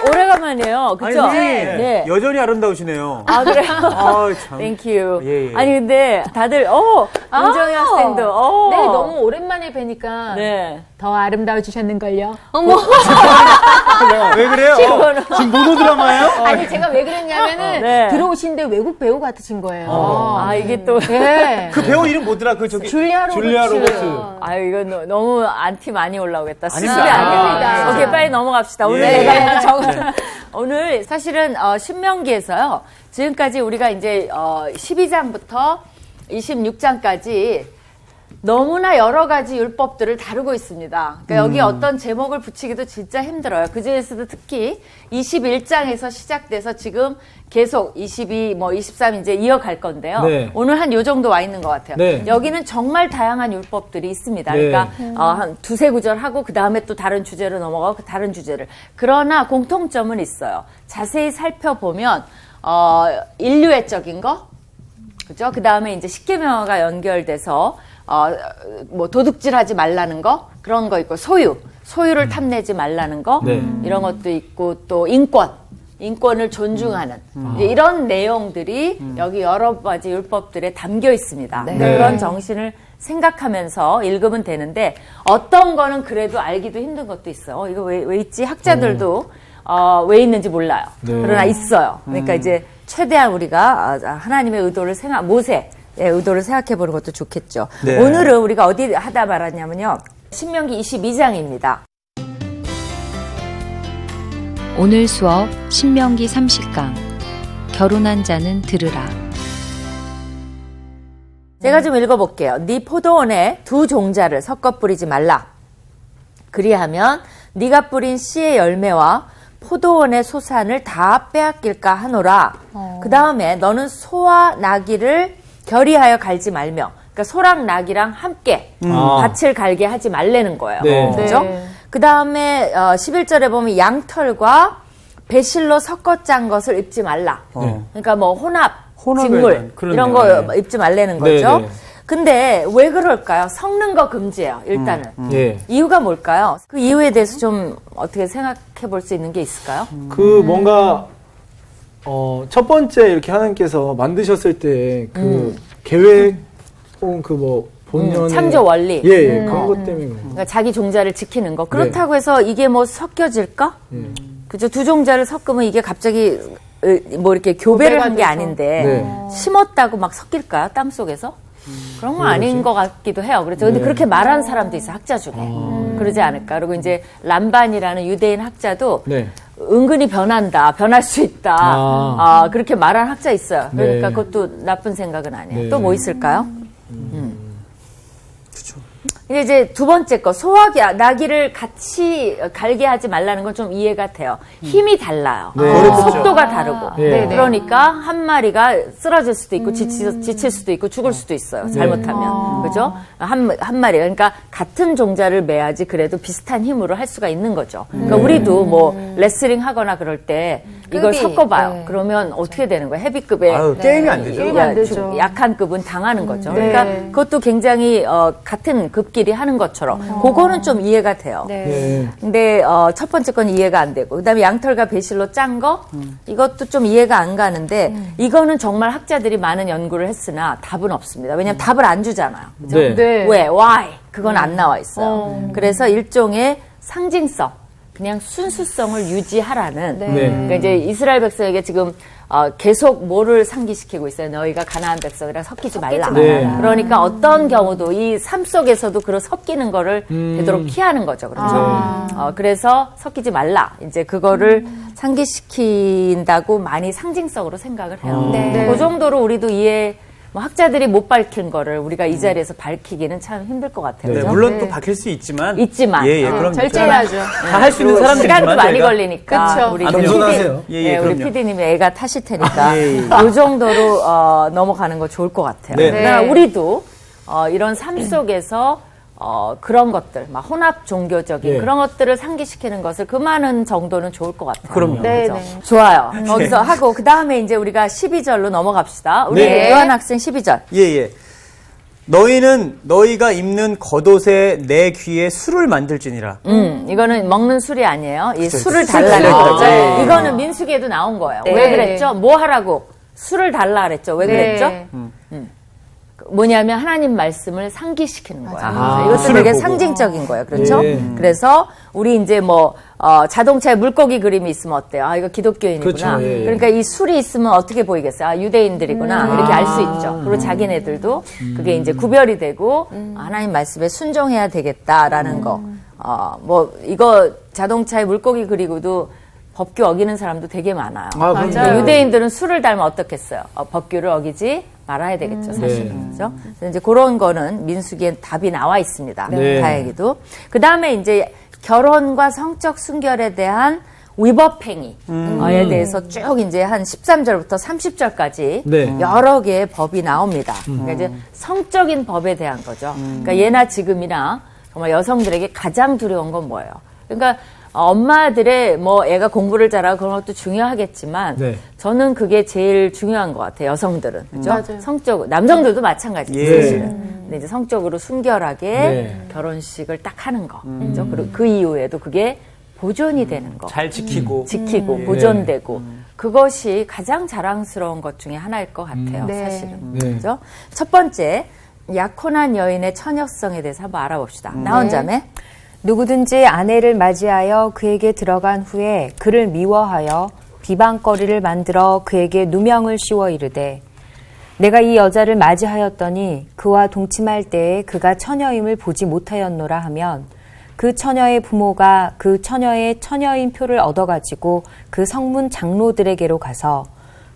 오래간만이에요. 그쵸? 아니, 네. 여전히 아름다우시네요. 아, 그래요? 참. Thank you. 예. 아니, 근데 다들, 윤정희 학생도, 네, 너무 오랜만에 뵈니까 네. 더 아름다워지셨는걸요. 어머. 왜 그래요? 지금 모노드라마예요? 아니, 제가 왜 그랬냐면은 네. 들어오신데 외국 배우 같으신 거예요. 이게 또. 네. 그 배우 이름 뭐더라? 그 저기 줄리아 로버츠. 아유, 이거 너무 안티 많이 올라오겠다. 아닙니다. 수습이 안 됩니다. 아닙니다. 오케이, 빨리 넘어갑시다. 오늘 예. 내가 오늘 사실은 신명기에서요. 지금까지 우리가 이제 12장부터 26장까지 너무나 여러 가지 율법들을 다루고 있습니다. 그러니까 여기 어떤 제목을 붙이기도 진짜 힘들어요. 그 중에서도 특히 21장에서 시작돼서 지금 계속 22, 23 이제 이어갈 건데요. 네. 오늘 한 요 정도 와 있는 것 같아요. 네. 여기는 정말 다양한 율법들이 있습니다. 네. 그러니까 한 두세 구절 하고 그 다음에 또 다른 주제로 넘어가고 그 다른 주제를. 그러나 공통점은 있어요. 자세히 살펴보면 인류애적인 거, 그죠? 그 다음에 이제 십계명과 연결돼서 뭐 도둑질하지 말라는 거 그런 거 있고 소유를 탐내지 말라는 거 네. 이런 것도 있고 또 인권을 존중하는 이제 이런 내용들이 여기 여러 가지 율법들에 담겨 있습니다. 그러니까 네. 그런 정신을 생각하면서 읽으면 되는데 어떤 거는 그래도 알기도 힘든 것도 있어요. 이거 왜 있지? 학자들도 왜 있는지 몰라요. 네. 그러나 있어요. 그러니까 이제 최대한 우리가 하나님의 의도를 모세의 의도를 생각해 보는 것도 좋겠죠. 네. 오늘은 우리가 어디 하다 말았냐면요. 신명기 22장입니다. 오늘 수업 신명기 30강 결혼한 자는 들으라. 제가 좀 읽어볼게요. 네 포도원에 두 종자를 섞어 뿌리지 말라. 그리하면 네가 뿌린 씨의 열매와 포도원의 소산을 다 빼앗길까 하노라. 그 다음에 너는 소와 나귀를 결의하여 갈지 말며, 그러니까 소랑 나귀랑 함께 밭을 갈게 하지 말라는 거예요. 네. 그죠? 네. 그 다음에 11절에 보면 양털과 배실로 섞어 짠 것을 입지 말라. 그러니까 뭐 혼합, 직물 그러네요. 이런 거 입지 말라는 네, 거죠. 네. 근데 왜 그럴까요? 섞는 거 금지예요. 일단은. 예. 이유가 뭘까요? 그 이유에 대해서 좀 어떻게 생각해 볼 수 있는 게 있을까요? 그 뭔가 첫 번째 이렇게 하나님께서 만드셨을 때 그 계획 혹은 그 뭐 본연의 창조 원리. 예, 그런 것 때문에 그래요. 그러니까 자기 종자를 지키는 거. 그렇다고 해서 이게 뭐 섞여질까? 그죠? 두 종자를 섞으면 이게 갑자기 뭐 이렇게 교배를 한 게 돼서. 아닌데 네. 심었다고 막 섞일까요? 땅 속에서? 그런 건 아닌 것 같기도 해요. 그래서 근데 네. 그렇게 말하는 사람도 있어, 학자 중에. 그러지 않을까? 그리고 이제 람반이라는 유대인 학자도 네. 은근히 변할 수 있다. 그렇게 말하는 학자 있어요. 그러니까 네. 그것도 나쁜 생각은 아니에요. 네. 또 뭐 있을까요? 이제 두 번째 거, 소와 나귀를 같이 갈게 하지 말라는 건 좀 이해가 돼요. 힘이 달라요. 네. 속도가 다르고. 네. 그러니까 한 마리가 쓰러질 수도 있고 지칠 수도 있고 죽을 수도 있어요. 잘못하면. 그죠? 한 마리. 그러니까 같은 종자를 매야지 그래도 비슷한 힘으로 할 수가 있는 거죠. 그러니까 우리도 뭐 레슬링 하거나 그럴 때 이걸 급이, 섞어봐요. 네. 그러면 어떻게 되는 거예요? 헤비급에. 게임이 안 되죠. 게임이 안 되죠. 약한 급은 당하는 거죠. 네. 그러니까 그것도 굉장히 같은 급끼리 하는 것처럼 그거는 좀 이해가 돼요. 네. 근데 첫 번째 건 이해가 안 되고 그다음에 양털과 배실로 짠 거 이것도 좀 이해가 안 가는데 이거는 정말 학자들이 많은 연구를 했으나 답은 없습니다. 왜냐하면 답을 안 주잖아요. 그죠? 네. 네. 왜? Why? 그건 안 나와 있어요. 그래서 일종의 상징성, 그냥 순수성을 유지하라는. 네. 그러니까 이제 이스라엘 백성에게 지금 계속 뭐를 상기시키고 있어요. 너희가 가나안 백성이랑 섞이지 말라. 네. 그러니까 어떤 경우도 이 삶 속에서도 그런 섞이는 거를 되도록 피하는 거죠. 그렇죠. 그래서 섞이지 말라. 이제 그거를 상기시킨다고 많이 상징성으로 생각을 해요. 네. 그 정도로 우리도 뭐 학자들이 못 밝힌 거를 우리가 이 자리에서 밝히기는 참 힘들 것 같아요. 네, 그죠? 물론 또 밝힐 수 있지만. 그럼 절제해야죠. 다 할 수 있는 사람들이지만 시간도 많이 저희가- 걸리니까 그쵸. 우리 겸손하세요. 우리 그럼요. PD님이 애가 타실 테니까 예. 이 정도로 넘어가는 거 좋을 것 같아요. 네. 그러나 우리도 이런 삶 속에서 그런 것들, 막 혼합 종교적인 예. 그런 것들을 상기시키는 것을 금하는 정도는 좋을 것 같아요. 그럼요. 네, 그죠? 네. 좋아요. 거기서 하고 그 다음에 이제 우리가 12절로 넘어갑시다. 우리 네. 요한 학생 12절. 예. 너희는 너희가 입는 겉옷에 내 귀에 술을 만들지니라. 이거는 먹는 술이 아니에요. 이 그쵸, 술을 술 달라는 달라는 거죠. 거죠. 네. 이거는 민수기에도 나온 거예요. 네. 왜 그랬죠? 뭐 하라고? 술을 달라 그랬죠. 왜 그랬죠? 네. 뭐냐면 하나님 말씀을 상기시키는 거예요. 아, 이것도 술을 되게 보고. 상징적인 거예요. 그렇죠? 예. 그래서 우리 이제 뭐 자동차에 물고기 그림이 있으면 어때요? 아, 이거 기독교인이구나. 그렇죠. 예, 예. 그러니까 이 술이 있으면 어떻게 보이겠어요? 아, 유대인들이구나. 이렇게 알 수 있죠. 그리고 자기네들도 그게 이제 구별이 되고 하나님 말씀에 순종해야 되겠다라는 거. 뭐 이거 자동차에 물고기 그리고도 법규 어기는 사람도 되게 많아요. 아, 근데 그럼요. 유대인들은 술을 달면 어떻겠어요? 법규를 어기지 말아야 되겠죠, 사실은. 그죠? 그래서 이제 그런 거는 민수기엔 답이 나와 있습니다. 네. 다행히도. 그 다음에 이제 결혼과 성적 순결에 대한 위법행위에 대해서 쭉 이제 한 13절부터 30절까지 네. 여러 개의 법이 나옵니다. 그러니까 이제 성적인 법에 대한 거죠. 그러니까 예나 지금이나 정말 여성들에게 가장 두려운 건 뭐예요? 그러니까 엄마들의 뭐 애가 공부를 잘하고 그런 것도 중요하겠지만 네. 저는 그게 제일 중요한 것 같아요. 여성들은 그죠? 맞아요. 성적 남성들도 마찬가지죠. 예. 사실은. 근데 이제 성적으로 순결하게 네. 결혼식을 딱 하는 거, 그죠? 그리고 그 이후에도 그게 보존이 되는 거, 잘 지키고. 지키고 보존되고 그것이 가장 자랑스러운 것 중에 하나일 것 같아요. 네. 사실은. 네. 그죠? 첫 번째 약혼한 여인의 처녀성에 대해서 한번 알아봅시다. 나온 자매. 누구든지 아내를 맞이하여 그에게 들어간 후에 그를 미워하여 비방거리를 만들어 그에게 누명을 씌워 이르되 내가 이 여자를 맞이하였더니 그와 동침할 때에 그가 처녀임을 보지 못하였노라 하면 그 처녀의 부모가 그 처녀의 처녀인 표를 얻어가지고 그 성문 장로들에게로 가서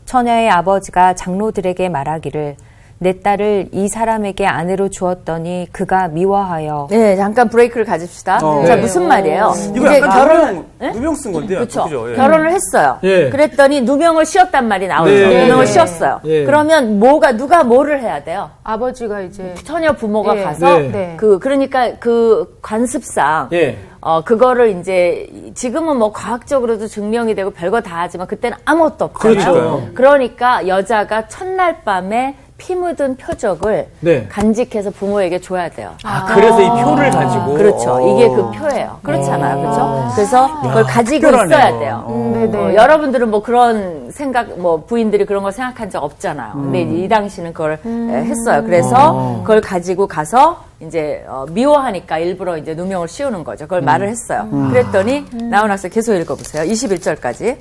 처녀의 아버지가 장로들에게 말하기를 내 딸을 이 사람에게 아내로 주었더니 그가 미워하여 네, 잠깐 브레이크를 가집시다. 자, 네. 무슨 말이에요? 이거 약간 누명 쓴 건데요. 그렇죠. 그죠? 예. 결혼을 했어요. 예. 그랬더니 누명을 씌웠단 말이 나오죠. 네. 누명을 네. 씌웠어요. 예. 그러면 누가 뭐를 해야 돼요? 아버지가 이제 처녀 부모가 예. 가서 네. 그러니까 그 관습상 예. 그거를 이제 지금은 뭐 과학적으로도 증명이 되고 별거 다 하지만 그때는 아무것도 없잖아요. 그렇죠. 그러니까 여자가 첫날 밤에 피 묻은 표적을 네. 간직해서 부모에게 줘야 돼요. 그래서 이 표를 가지고. 그렇죠. 이게 그 표예요. 그렇잖아요. 그렇죠? 그래서 그걸 가지고 특별하네요. 있어야 돼요. 네네. 여러분들은 뭐 그런 생각, 뭐 부인들이 그런 걸 생각한 적 없잖아요. 근데 이 당시는 그걸 했어요. 그래서 그걸 가지고 가서 이제 미워하니까 일부러 이제 누명을 씌우는 거죠. 그걸 말을 했어요. 그랬더니 나온 학생 계속 읽어보세요. 21절까지.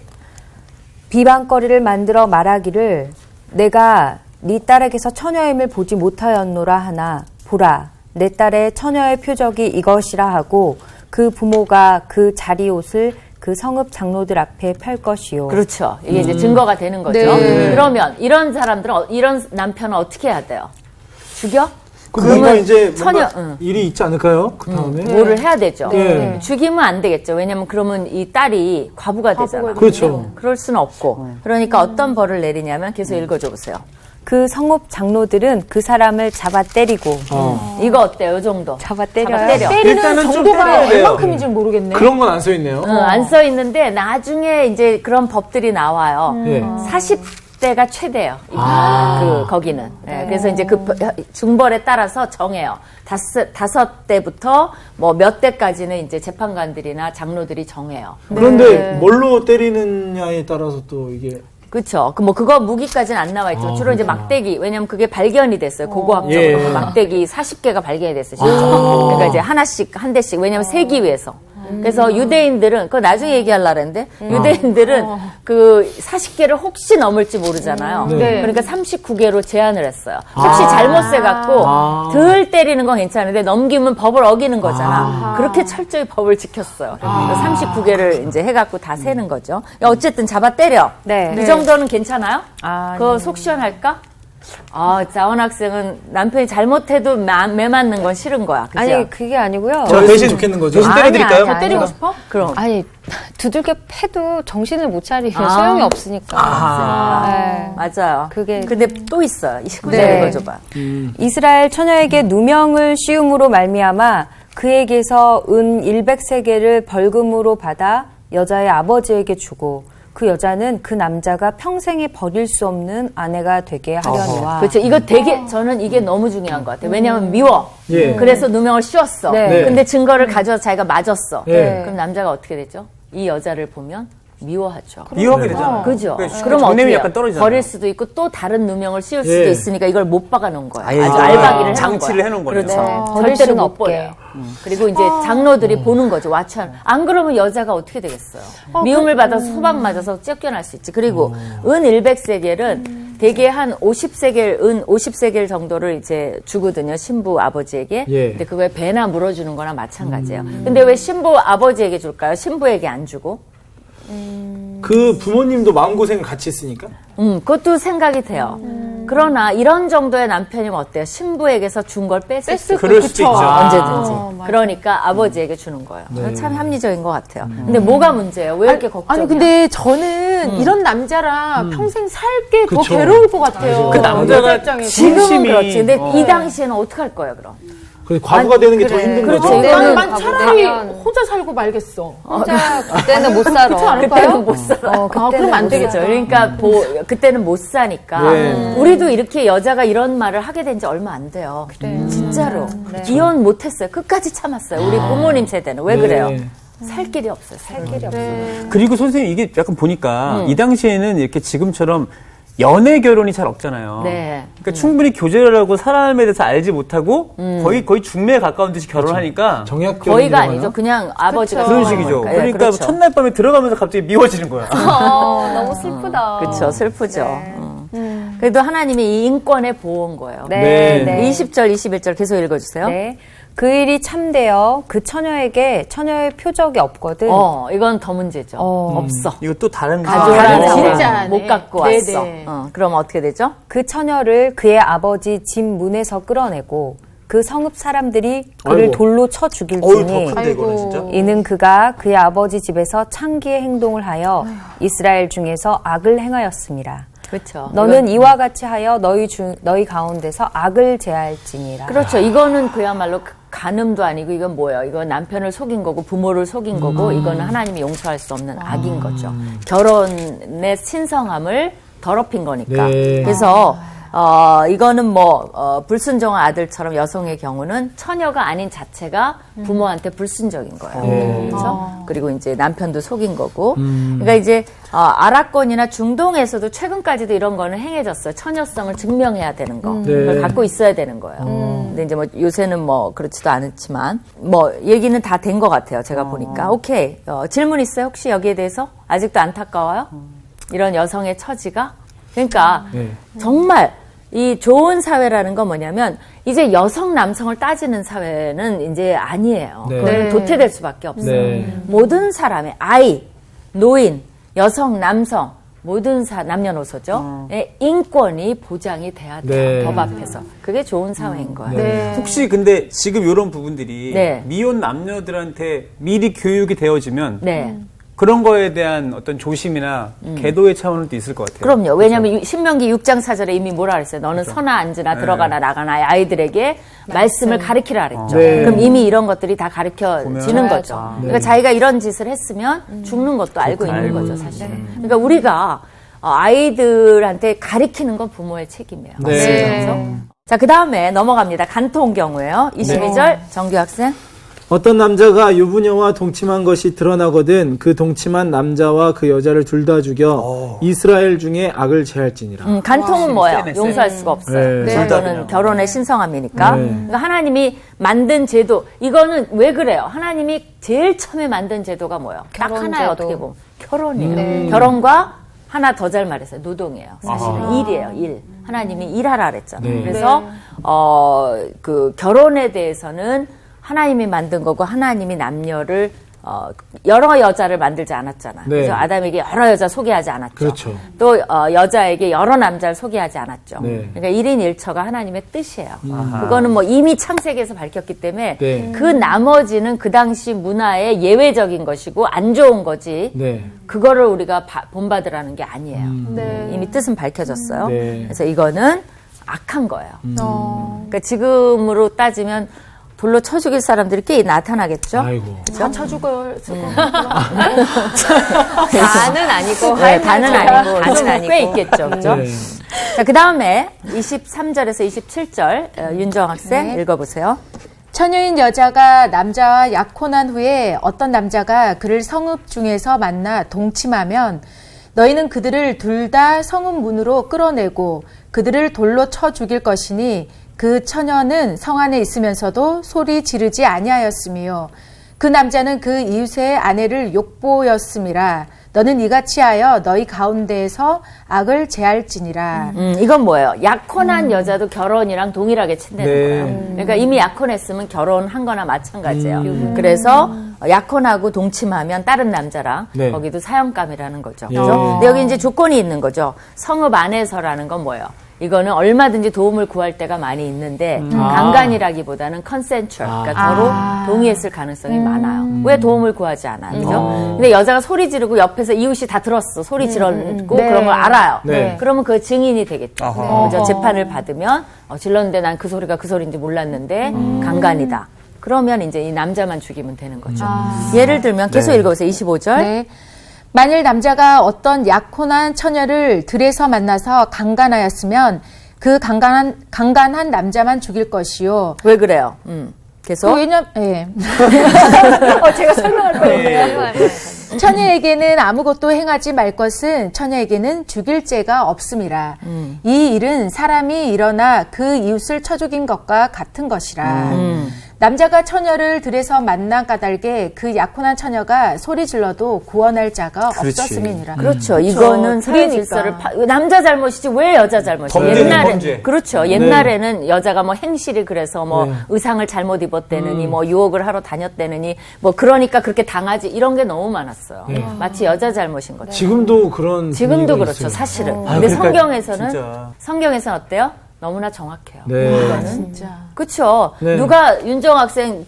비방거리를 만들어 말하기를 내가 네 딸에게서 처녀임을 보지 못하였노라 하나 보라 내 딸의 처녀의 표적이 이것이라 하고 그 부모가 그 자리 옷을 그 성읍 장로들 앞에 펼 것이요. 그렇죠. 이게 이제 증거가 되는 거죠. 네. 그러면 이런 사람들은 이런 남편은 어떻게 해야 돼요? 죽여? 그 뭔가 이제 처녀, 뭔가 응. 일이 있지 않을까요? 그 다음에 뭐를 해야 되죠. 네. 죽이면 안 되겠죠. 왜냐면 그러면 이 딸이 과부가 되잖아. 그렇죠. 그럴 수는 없고. 그러니까 어떤 벌을 내리냐면 계속 읽어줘 보세요. 그 성읍 장로들은 그 사람을 잡아 때리고 이거 어때요? 이 정도. 잡아 때려요. 잡아 때려. 때리는 일단은 좀 정도가 때려야 돼요. 얼만큼인지 모르겠네. 그런 건 안 써 있네요. 안 써 있는데 나중에 이제 그런 법들이 나와요. 예. 40대가 최대예요. 거기는. 네, 그래서 이제 그 중벌에 따라서 정해요. 다섯 대부터 뭐 몇 대까지는 이제 재판관들이나 장로들이 정해요. 그런데 뭘로 때리느냐에 따라서 또 이게 그렇죠. 그거 무기까지는 안 나와 있죠. 주로 이제 막대기. 왜냐면 그게 발견이 됐어요. 고고학적으로. 예. 그 막대기 40개가 발견이 됐어요. 실제로. 그러니까 이제 한 대씩. 왜냐면 세기 위해서. 그래서 유대인들은 그거 나중에 얘기하려고 했는데 유대인들은 그 40개를 혹시 넘을지 모르잖아요. 네. 그러니까 39개로 제한을 했어요. 혹시 잘못 세갖고 덜 때리는 건 괜찮은데 넘기면 법을 어기는 거잖아. 그렇게 철저히 법을 지켰어요. 39개를 이제 해갖고 다 세는 거죠. 어쨌든 잡아 때려. 네. 이 정도는 괜찮아요? 아, 그거 속 시원할까? 자원 학생은 남편이 잘못해도 매 맞는 건 싫은 거야. 그죠? 아니 그게 아니고요. 저 대신 좋겠는 거죠. 대신 때려드릴까요? 더 때리고 싶어? 그럼. 아니 두들겨 패도 정신을 못 차리면 아. 소용이 없으니까. 네. 맞아요. 그게- 근데 또 있어요. 29절 네. 읽어줘봐. 이스라엘 처녀에게 누명을 씌움으로 말미암아 그에게서 은 100세겔을 벌금으로 받아 여자의 아버지에게 주고 그 여자는 그 남자가 평생에 버릴 수 없는 아내가 되게 하려니와. 그렇죠. 이거 되게 저는 이게 너무 중요한 것 같아요. 왜냐하면 미워. 예. 그래서 누명을 씌웠어. 네. 근데 증거를 가져와서 자기가 맞았어. 예. 그럼 남자가 어떻게 되죠? 이 여자를 보면 미워하죠. 미워하게 되잖아요. 그죠? 그래, 그럼 정념이 어떻게 약간 떨어지잖아요. 버릴 수도 있고 또 다른 누명을 씌울 수도 예. 있으니까 이걸 못 박아놓은 거예요. 아예 아주 이제 알박이를 해놓은 장치를 거야. 해놓은 거네요. 그렇죠. 네, 버릴 절대로 수는 못 없게. 버려요. 그리고 이제 장로들이 보는 거죠. 와천. 안 그러면 여자가 어떻게 되겠어요? 미움을 받아서 소방 맞아서 쫓겨날 수 있지. 그리고 은 100세겔은 대개 한 50세겔, 은 50세겔 정도를 이제 주거든요. 신부 아버지에게. 예. 근데 그거에 배나 물어주는 거나 마찬가지예요. 근데 왜 신부 아버지에게 줄까요? 신부에게 안 주고? 그 부모님도 마음고생을 같이 했으니까. 그것도 생각이 돼요. 그러나 이런 정도의 남편이면 어때요? 신부에게서 준 걸 뺐을 수 그럴 수도 있죠. 언제든지. 그러니까 아버지에게 주는 거예요. 참 합리적인 것 같아요. 근데 뭐가 문제예요? 왜 이렇게 걱정이야? 아니 근데 저는 이런 남자랑 평생 살게 더 그쵸. 괴로울 것 같아요. 그 남자가 여자 입장에서. 지금은 진심이- 그렇지. 근데 이 당시에는 어떡할 거예요, 그럼? 그래서 과부가 되는 게 더 힘든 그렇죠. 거죠. 이거는 난 차라리 되면- 혼자 살고 말겠어. 혼자 그때는 못 살아. 그렇지 않을까요? 그때는 못 살아. 그럼 안 되겠죠. 그러니까 그때는 못 사니까 네. 우리도 이렇게 여자가 이런 말을 하게 된 지 얼마 안 돼요. 진짜로 이혼 못했어요. 끝까지 참았어요. 우리 부모님 세대는 왜 네. 그래요? 살 길이 없어요. 살 길이 없어요. 그리고 선생님 이게 약간 보니까 이 당시에는 이렇게 지금처럼 연애 결혼이 잘 없잖아요. 네. 그러니까 충분히 교제를 하고 사람에 대해서 알지 못하고 거의 중매에 가까운 듯이 결혼하니까 정약 거의가 아니죠. 그냥 아버지가 그런 선호하는 식이죠. 거니까. 그러니까 그렇죠. 첫날 밤에 들어가면서 갑자기 미워지는 거야. 너무 슬프다. 그렇죠. 슬프죠. 그래도 하나님이 이 인권에 보호한 거예요. 네, 네. 네. 20절, 21절 계속 읽어주세요. 네. 그 일이 참되어 그 처녀에게 처녀의 표적이 없거든. 이건 더 문제죠. 없어. 이거 또 다른 가져온 다른 상황. 진짜네. 못 갖고 네네. 왔어. 그럼 어떻게 되죠? 그 처녀를 그의 아버지 집 문에서 끌어내고 그 성읍 사람들이 그를 아이고. 돌로 쳐 어우, 더 죽일지니 큰데 이거는 진짜. 이는 그가 그의 아버지 집에서 창기의 행동을 하여 이스라엘 중에서 악을 행하였습니다. 그렇죠. 너는 이와 같이 하여 너희 가운데서 악을 제할지니라. 그렇죠. 이거는 그야말로 간음도 아니고 이건 뭐예요? 이건 남편을 속인 거고 부모를 속인 거고 이거는 하나님이 용서할 수 없는 악인 거죠. 결혼의 신성함을 더럽힌 거니까. 네. 그래서 이거는 불순종한 아들처럼 여성의 경우는 처녀가 아닌 자체가 부모한테 불순종인 거예요. 그렇죠? 그리고 이제 남편도 속인 거고. 그러니까 이제 아랍권이나 중동에서도 최근까지도 이런 거는 행해졌어요. 처녀성을 증명해야 되는 거. 네. 그걸 갖고 있어야 되는 거예요. 근데 이제 요새는 그렇지도 않지만 얘기는 다 된 것 같아요. 제가 보니까. 오케이. 질문 있어요? 혹시 여기에 대해서? 아직도 안타까워요? 이런 여성의 처지가? 그러니까 네. 정말 이 좋은 사회라는 건 뭐냐면 이제 여성 남성을 따지는 사회는 이제 아니에요. 네. 그거는 네. 도태될 수밖에 없어요. 네. 모든 사람의 아이, 노인, 여성, 남성 모든 남녀노소죠. 의 인권이 보장이 돼야 돼요. 네. 법 앞에서. 그게 좋은 사회인 거예요. 네. 혹시 근데 지금 이런 부분들이 네. 미혼 남녀들한테 미리 교육이 되어지면 네. 그런 거에 대한 어떤 조심이나 계도의 차원도 있을 것 같아요. 그럼요. 왜냐하면 신명기 6장 4절에 이미 뭐라 그랬어요? 너는 서나 앉으나 들어가나 나가나 아이들에게 말씀을 가르치라 그랬죠. 네. 그럼 이미 이런 것들이 다 가르쳐지는 거죠. 그러니까 자기가 이런 짓을 했으면 죽는 것도 알고 있는 거죠, 사실은. 그러니까 우리가 아이들한테 가르치는 건 부모의 책임이에요. 네. 그렇죠? 자, 그 다음에 넘어갑니다. 간통 경우예요. 22절 정규 학생. 어떤 남자가 유부녀와 동침한 것이 드러나거든 그 동침한 남자와 그 여자를 둘 다 죽여 이스라엘 중에 악을 제할지니라. 간통은 뭐예요? 세네, 용서할 수가 없어요. 네. 이거는 결혼의 신성함이니까. 네. 그러니까 하나님이 만든 제도, 이거는 왜 그래요? 하나님이 제일 처음에 만든 제도가 뭐예요? 딱 결혼 하나예요, 제도. 어떻게 보면. 결혼이에요. 결혼과 하나 더 잘 말했어요. 노동이에요. 사실은 일이에요, 일. 하나님이 일하라 그랬잖아요. 네. 그래서, 그 결혼에 대해서는 하나님이 만든 거고 하나님이 남녀를 여러 여자를 만들지 않았잖아. 네. 그래서 아담에게 여러 여자 소개하지 않았죠. 그렇죠. 또 여자에게 여러 남자를 소개하지 않았죠. 네. 그러니까 1인 1처가 하나님의 뜻이에요. 그거는 뭐 이미 창세기에서 밝혔기 때문에 네. 그 나머지는 그 당시 문화의 예외적인 것이고 안 좋은 거지. 네. 그거를 우리가 본받으라는 게 아니에요. 네. 이미 뜻은 밝혀졌어요. 네. 그래서 이거는 악한 거예요. 어. 그러니까 지금으로 따지면 돌로 쳐 죽일 사람들이 꽤 나타나겠죠. 아이고. 다 쳐죽을 다는 아니고 네, 다는 아니고 다는 아니고 꽤 있겠죠. 그죠? 네. 자, 그 다음에 23절에서 27절 윤정 학생 네. 읽어보세요. 처녀인 여자가 남자와 약혼한 후에 어떤 남자가 그를 성읍 중에서 만나 동침하면 너희는 그들을 둘 다 성읍 문으로 끌어내고 그들을 돌로 쳐 죽일 것이니 그 처녀는 성 안에 있으면서도 소리 지르지 아니하였으며 그 남자는 그 이웃의 아내를 욕보였음이라 너는 이같이 하여 너희 가운데에서 악을 제할지니라. 이건 뭐예요? 약혼한 여자도 결혼이랑 동일하게 친다는 네. 거예요. 그러니까 이미 약혼했으면 결혼한 거나 마찬가지예요. 그래서 약혼하고 동침하면 다른 남자랑 네. 거기도 사형감이라는 거죠. 예. 그죠? 근데 여기 이제 조건이 있는 거죠. 성읍 안에서라는 건 뭐예요? 이거는 얼마든지 도움을 구할 때가 많이 있는데 강간이라기보다는 컨센츄얼, 그러니까 서로 동의했을 가능성이 많아요. 왜 도움을 구하지 않아요? 그죠? 근데 여자가 소리 지르고 옆에서 이웃이 다 들었어. 소리 지르고 네. 그런 걸 알아요. 네. 그러면 그 증인이 되겠죠. 아하. 그죠? 재판을 받으면 질렀는데 난 그 소리가 그 소리인지 몰랐는데 강간이다. 그러면 이제 이 남자만 죽이면 되는 거죠. 예를 들면 계속 네. 읽어보세요. 25절. 네. 만일 남자가 어떤 약혼한 처녀를 들에서 만나서 강간하였으면 그 강간한 남자만 죽일 것이요. 왜 그래요? 계속. 예. 제가 설명할 거예요. 처녀에게는 아무것도 행하지 말 것은 처녀에게는 죽일 죄가 없음이라. 이 일은 사람이 일어나 그 이웃을 쳐 죽인 것과 같은 것이라. 남자가 처녀를 들에서 만난 까닭에 그 약혼한 처녀가 소리 질러도 구원할 자가 그렇지. 없었음이니라. 그렇죠. 이거는 사회 그러니까. 질서를 남자 잘못이지 왜 여자 잘못이에요? 범죄는 범죄. 그렇죠. 옛날에는 여자가 뭐 행실이 그래서 뭐 네. 의상을 잘못 입었대느니 뭐 유혹을 하러 다녔대느니 뭐 그러니까 그렇게 당하지 이런 게 너무 많았어요. 마치 여자 잘못인 것처럼. 지금도 그런 지금도 분위기가 그렇죠. 있어요. 사실은. 아, 근데 그러니까 성경에서는 어때요? 너무나 정확해요. 네. 진짜. 그렇죠. 네. 누가 윤정 학생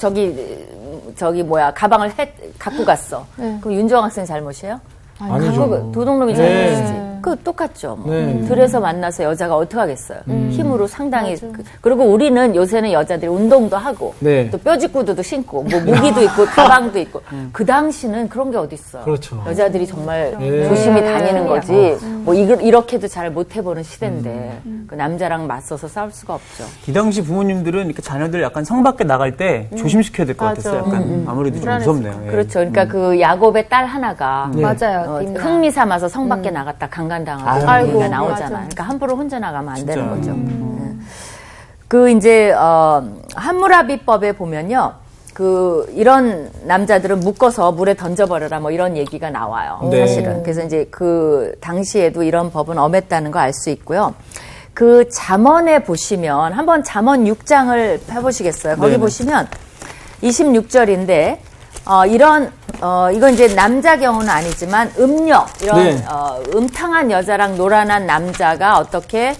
가방을 갖고 갔어. 그럼 윤정 학생 잘못이에요? 아니죠. 도둑놈이 네. 잘못이지. 그 똑같죠. 뭐. 네. 들에서 만나서 여자가 어떻게 하겠어요? 힘으로 상당히 그리고 우리는 요새는 여자들이 운동도 하고 네. 또 뼈짓구두도 신고 뭐 무기도 있고 가방도 있고 그 당시는 그런 게 어디 있어요? 그렇죠. 여자들이 정말 네. 조심히 다니는 거지. 뭐 이렇게도 잘 못 해보는 시대인데 그 남자랑 맞서서 싸울 수가 없죠. 이 당시 부모님들은 이렇게 자녀들 약간 성 밖에 나갈 때 조심시켜야 될 것 같았어요. 약간 아무래도 좀 무섭네요. 예. 그렇죠. 그러니까 그 야곱의 딸 하나가 네. 맞아요. 흥미 삼아서 성 밖에 나갔다 강간당하고 아이고. 얘기가 나오잖아. 그러니까 함부로 혼자 나가면 안 진짜. 되는 거죠. 그 이제 함무라비법에 보면요. 이런 남자들은 묶어서 물에 던져버려라 뭐 이런 얘기가 나와요. 네. 사실은. 그래서 이제 그 당시에도 이런 법은 엄했다는 거 알 수 있고요. 그 잠언에 보시면 한번 잠언 6장을 펴보시겠어요? 거기 네네. 보시면 26절인데 이건 이제 남자 경우는 아니지만 음녀 이런 네. 음탕한 여자랑 노란한 남자가 어떻게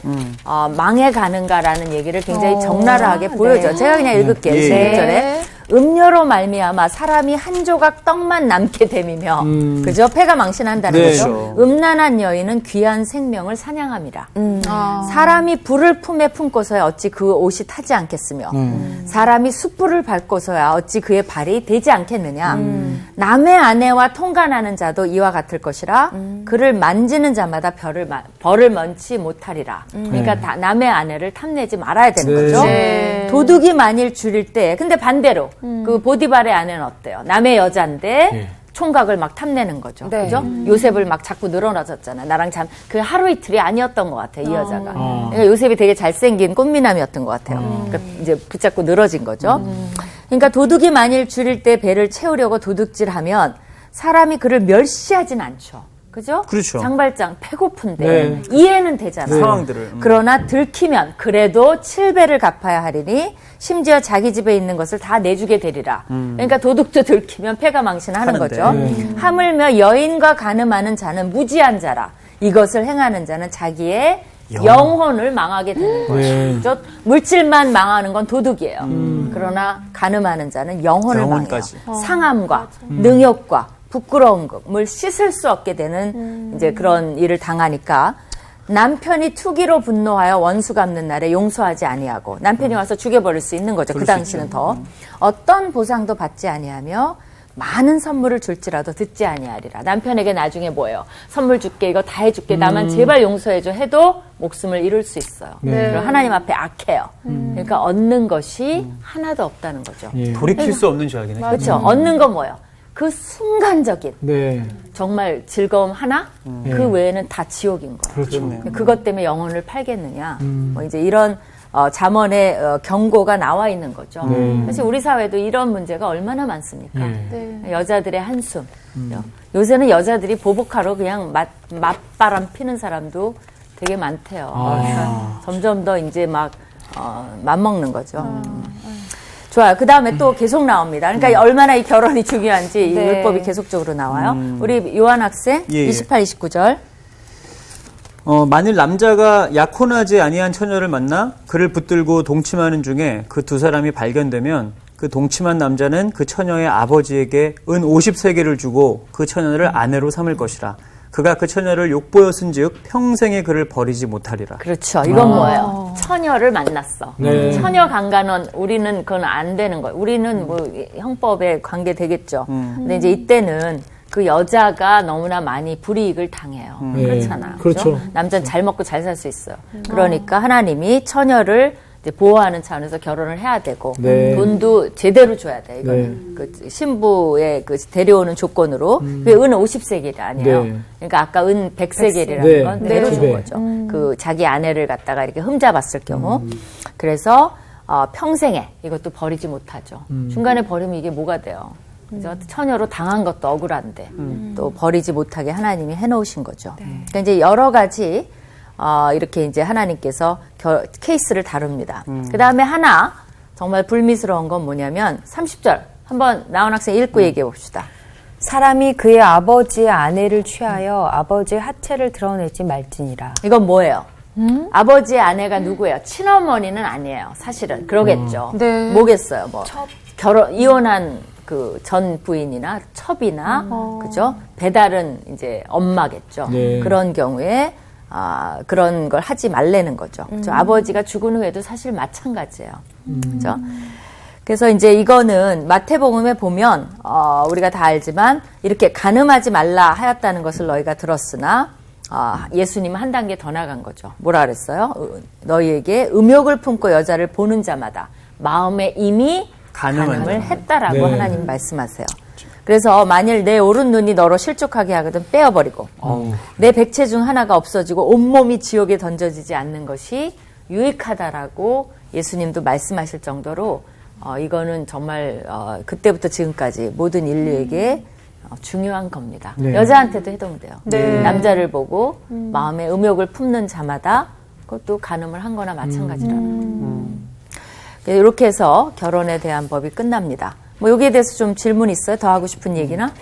망해 가는가라는 얘기를 굉장히 적나라하게 보여줘요. 제가 그냥 읽을게요. 예. 26절에 음료로 말미암아 사람이 한 조각 떡만 남게 됨이며 그죠? 폐가 망신한다는 네. 거죠. 음란한 여인은 귀한 생명을 사냥함이라. 사람이 불을 품에 품고서야 어찌 그 옷이 타지 않겠으며 사람이 숯불을 밟고서야 어찌 그의 발이 되지 않겠느냐. 남의 아내와 통간하는 자도 이와 같을 것이라 그를 만지는 자마다 벌을 면치 못하리라. 그러니까 남의 아내를 탐내지 말아야 되는 네. 거죠. 네. 도둑이 만일 줄일 때 근데 반대로 그 보디발의 아내는 어때요? 남의 여자인데 네. 총각을 막 탐내는 거죠. 네. 그죠? 요셉을 막 자꾸 늘어나졌잖아요. 나랑 그 하루 이틀이 아니었던 것 같아요. 이 여자가. 그러니까 요셉이 되게 잘생긴 꽃미남이었던 것 같아요. 그러니까 이제 붙잡고 늘어진 거죠. 그러니까 도둑이 만일 줄일 때 배를 채우려고 도둑질하면 사람이 그를 멸시하진 않죠. 그죠? 그렇죠. 장발장 배고픈데 네. 이해는 되잖아요. 상황들을. 그러나 들키면 그래도 7배를 갚아야 하리니 심지어 자기 집에 있는 것을 다 내주게 되리라. 그러니까 도둑도 들키면 패가 망신하는 하는데. 거죠. 하물며 여인과 간음하는 자는 무지한 자라. 이것을 행하는 자는 자기의 영혼을 망하게 되는 네. 것이죠. 물질만 망하는 건 도둑이에요. 그러나 간음하는 자는 영혼을 영혼까지. 망해요. 상함과 능욕과 부끄러움을 씻을 수 없게 되는 이제 그런 일을 당하니까 남편이 투기로 분노하여 원수 갚는 날에 용서하지 아니하고 남편이 와서 죽여버릴 수 있는 거죠. 그 당시는 더 어떤 보상도 받지 아니하며 많은 선물을 줄지라도 듣지 아니하리라. 남편에게 나중에 뭐예요? 선물 줄게, 이거 다 해줄게, 나만 제발 용서해줘 해도 목숨을 잃을 수 있어요. 그리고 하나님 앞에 악해요. 그러니까 얻는 것이 하나도 없다는 거죠. 예. 돌이킬 수 없는 죄악이네. 그렇죠. 얻는 건 뭐예요? 그 순간적인 네. 정말 즐거움 하나, 그 외에는 다 지옥인 거예요. 그렇죠. 그것 때문에 영혼을 팔겠느냐. 뭐 이제 이런 잠언의 경고가 나와 있는 거죠. 사실 우리 사회도 이런 문제가 얼마나 많습니까? 여자들의 한숨. 요새는 여자들이 보복하러 그냥 맞바람 피는 사람도 되게 많대요. 그러니까 점점 더 이제 막 맘먹는 거죠. 좋아요. 그 다음에 또 계속 나옵니다. 그러니까 얼마나 이 결혼이 중요한지 이 율법이 계속적으로 나와요. 우리 요한 학생 예. 28, 29절. 만일 남자가 약혼하지 아니한 처녀를 만나 그를 붙들고 동침하는 중에 그 두 사람이 발견되면 그 동침한 남자는 그 처녀의 아버지에게 은 50세겔을 주고 그 처녀를 아내로 삼을 것이라. 그가 그 처녀를 욕보였은즉 평생에 그를 버리지 못하리라. 그렇죠. 이건 뭐예요? 처녀를 만났어. 네. 처녀 강간은 우리는 그건 안 되는 거예요. 우리는 뭐 형법에 관계되겠죠. 근데 이제 이때는 그 여자가 너무나 많이 불이익을 당해요. 네. 그렇잖아요. 그렇죠. 남자는 잘 먹고 잘 살 수 있어요. 그러니까 하나님이 처녀를 이제 보호하는 차원에서 결혼을 해야 되고 네. 돈도 제대로 줘야 돼. 이거는 그 신부의 그 데려오는 조건으로 그게 은 50세겔이 아니에요. 네. 그러니까 아까 은 100세겔이라는 네. 건 네. 배로 준 네. 거죠. 그 자기 아내를 갖다가 이렇게 흠잡았을 경우. 그래서 평생에 이것도 버리지 못하죠. 중간에 버리면 이게 뭐가 돼요? 그죠? 처녀로 당한 것도 억울한데 또 버리지 못하게 하나님이 해놓으신 거죠. 그러니까 이제 여러 가지 이렇게 이제 하나님께서 케이스를 다룹니다. 그 다음에 하나 정말 불미스러운 건 뭐냐면 30절 한번 나온 학생 읽고 얘기해 봅시다. 사람이 그의 아버지의 아내를 취하여 아버지의 하체를 드러내지 말지니라. 이건 뭐예요? 아버지의 아내가 누구예요? 친어머니는 아니에요. 사실은 그러겠죠. 네. 뭐겠어요? 뭐 이혼한 그 전 부인이나 첩이나 그죠? 배달은 이제 엄마겠죠. 네. 그런 경우에 그런 걸 하지 말라는 거죠. 그죠? 아버지가 죽은 후에도 사실 마찬가지예요. 그죠? 그래서 이제 이거는 마태복음에 보면 우리가 다 알지만 이렇게 간음하지 말라 하였다는 것을 너희가 들었으나 예수님은 한 단계 더 나간 거죠. 뭐라 그랬어요? 너희에게 음욕을 품고 여자를 보는 자마다 마음에 이미 간음을 했다라고 네. 하나님 말씀하세요. 그래서 만일 내 오른 눈이 너로 실족하게 하거든 빼어버리고 내 백체 중 하나가 없어지고 온몸이 지옥에 던져지지 않는 것이 유익하다라고 예수님도 말씀하실 정도로 이거는 정말 그때부터 지금까지 모든 인류에게 중요한 겁니다. 네. 여자한테도 해동돼요. 네. 남자를 보고 마음에 음욕을 품는 자마다 그것도 간음을 한 거나 마찬가지라는 이렇게 해서 결혼에 대한 법이 끝납니다. 뭐 여기에 대해서 좀 질문 있어요? 더 하고 싶은 얘기나?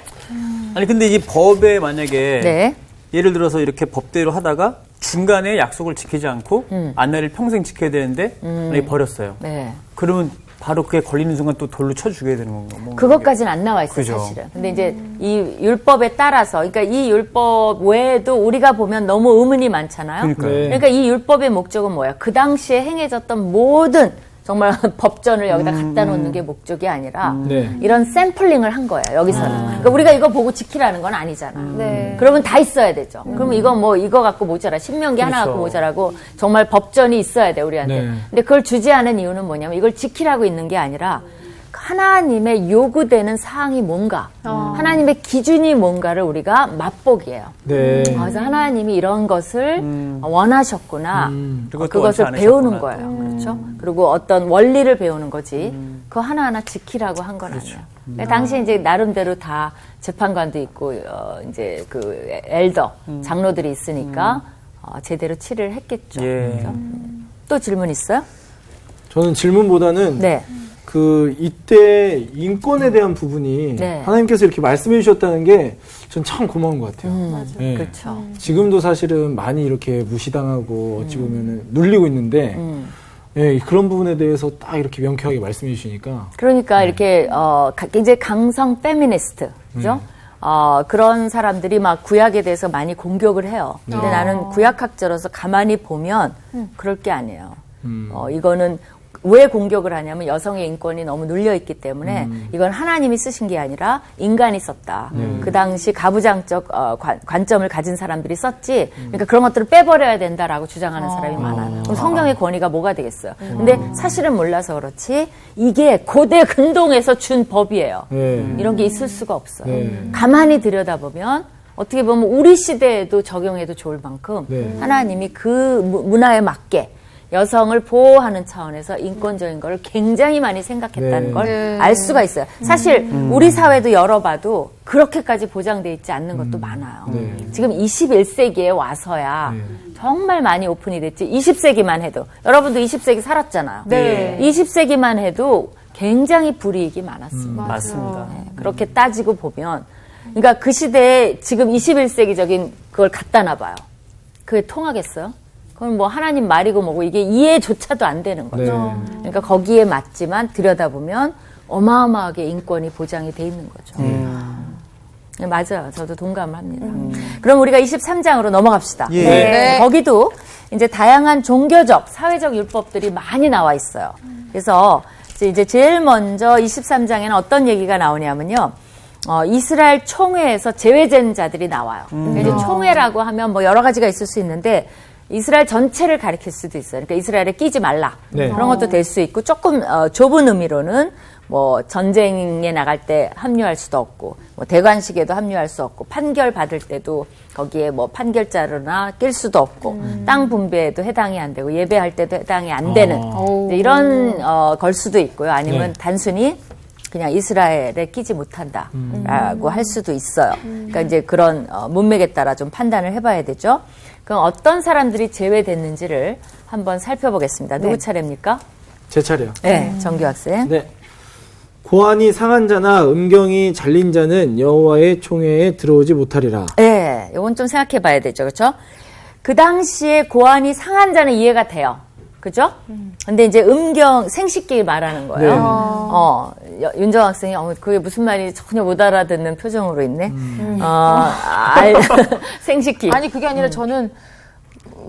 아니 근데 이 법에 만약에 네. 예를 들어서 이렇게 법대로 하다가 중간에 약속을 지키지 않고 아내를 평생 지켜야 되는데 만약에 버렸어요. 네. 그러면 바로 그게 걸리는 순간 또 돌로 쳐 죽여야 되는 건가? 뭐 그것까지는 안 나와 있어요, 그죠. 사실은. 근데 이제 이 율법에 따라서, 그러니까 이 율법 외에도 우리가 보면 너무 의문이 많잖아요. 그러니까요. 네. 그러니까 이 율법의 목적은 뭐야? 그 당시에 행해졌던 모든 정말 법전을 여기다 갖다 놓는 게 목적이 아니라 네. 이런 샘플링을 한 거예요, 여기서는. 그러니까 우리가 이거 보고 지키라는 건 아니잖아. 네. 그러면 다 있어야 되죠. 그러면 이거 뭐 이거 갖고 모자라. 신명기 하나 그렇죠. 갖고 모자라고 정말 법전이 있어야 돼, 우리한테. 네. 근데 그걸 주지 않은 이유는 뭐냐면 이걸 지키라고 있는 게 아니라 하나님의 요구되는 사항이 뭔가, 하나님의 기준이 뭔가를 우리가 맛보기예요. 네. 그래서 하나님이 이런 것을 원하셨구나. 그것도 그것을 원치 배우는 않으셨구나. 거예요. 그렇죠? 그리고 어떤 원리를 배우는 거지. 그거 하나하나 지키라고 한 건 아니에요. 당시 이제 나름대로 다 재판관도 있고, 이제 그 엘더, 장로들이 있으니까, 제대로 치를 했겠죠. 예. 그렇죠? 또 질문 있어요? 저는 질문보다는 네. 그 이때 인권에 대한 부분이 네. 하나님께서 이렇게 말씀해 주셨다는 게 전 참 고마운 것 같아요. 네. 그렇죠. 지금도 사실은 많이 이렇게 무시당하고 어찌 보면은 눌리고 있는데 예, 그런 부분에 대해서 딱 이렇게 명쾌하게 말씀해 주시니까 그러니까 이렇게 굉장히 강성 페미니스트, 그죠? 그런 사람들이 막 구약에 대해서 많이 공격을 해요. 근데 나는 구약학자로서 가만히 보면 그럴 게 아니에요. 이거는 왜 공격을 하냐면 여성의 인권이 너무 눌려있기 때문에 이건 하나님이 쓰신 게 아니라 인간이 썼다. 그 당시 가부장적 관점을 가진 사람들이 썼지. 그러니까 그런 것들을 빼버려야 된다라고 주장하는 사람이 많아요. 그럼 성경의 권위가 뭐가 되겠어요? 근데 사실은 몰라서 그렇지 이게 고대 근동에서 준 법이에요. 네. 이런 게 있을 수가 없어요. 네. 가만히 들여다보면 어떻게 보면 우리 시대에도 적용해도 좋을 만큼 네. 하나님이 그 문화에 맞게 여성을 보호하는 차원에서 인권적인 걸 굉장히 많이 생각했다는 네. 걸 알 수가 있어요. 사실 우리 사회도 열어봐도 그렇게까지 보장돼 있지 않는 것도 많아요. 네. 지금 21세기에 와서야 네. 정말 많이 오픈이 됐지. 20세기만 해도 여러분도 20세기 살았잖아요. 네. 20세기만 해도 굉장히 불이익이 많았습니다. 맞습니다. 네, 그렇게 따지고 보면 그러니까 그 시대에 지금 21세기적인 그걸 갖다 놔봐요. 그게 통하겠어요? 그건 뭐 하나님 말이고 뭐고 이게 이해조차도 안 되는 거죠. 네. 그러니까 거기에 맞지만 들여다보면 어마어마하게 인권이 보장이 돼 있는 거죠. 네, 맞아요. 저도 동감을 합니다. 그럼 우리가 23장으로 넘어갑시다. 예. 네. 거기도 이제 다양한 종교적, 사회적 율법들이 많이 나와 있어요. 그래서 이제 제일 먼저 23장에는 어떤 얘기가 나오냐면요. 이스라엘 총회에서 제외된 자들이 나와요. 이제 총회라고 하면 뭐 여러 가지가 있을 수 있는데 이스라엘 전체를 가리킬 수도 있어요. 그러니까 이스라엘에 끼지 말라. 네. 그런 것도 될 수 있고 조금 좁은 의미로는 뭐 전쟁에 나갈 때 합류할 수도 없고 뭐 대관식에도 합류할 수 없고 판결 받을 때도 거기에 뭐 판결자료나 낄 수도 없고 땅 분배에도 해당이 안 되고 예배할 때도 해당이 안 되는 이제 이런 걸 수도 있고요. 아니면 네. 단순히 그냥 이스라엘에 끼지 못한다라고 할 수도 있어요. 그러니까 이제 그런 문맥에 따라 좀 판단을 해봐야 되죠. 그럼 어떤 사람들이 제외됐는지를 한번 살펴보겠습니다. 누구 차례입니까? 제 차례요. 네, 정규 학생. 네. 고환이 상한 자나 음경이 잘린 자는 여호와의 총회에 들어오지 못하리라. 네, 이건 좀 생각해봐야 되죠, 그렇죠? 그 당시에 고환이 상한 자는 이해가 돼요, 그죠? 근데 이제 생식기 말하는 거예요. 윤정 학생이 그게 무슨 말인지 전혀 못 알아듣는 표정으로 있네. 생식기. 아니 그게 아니라 저는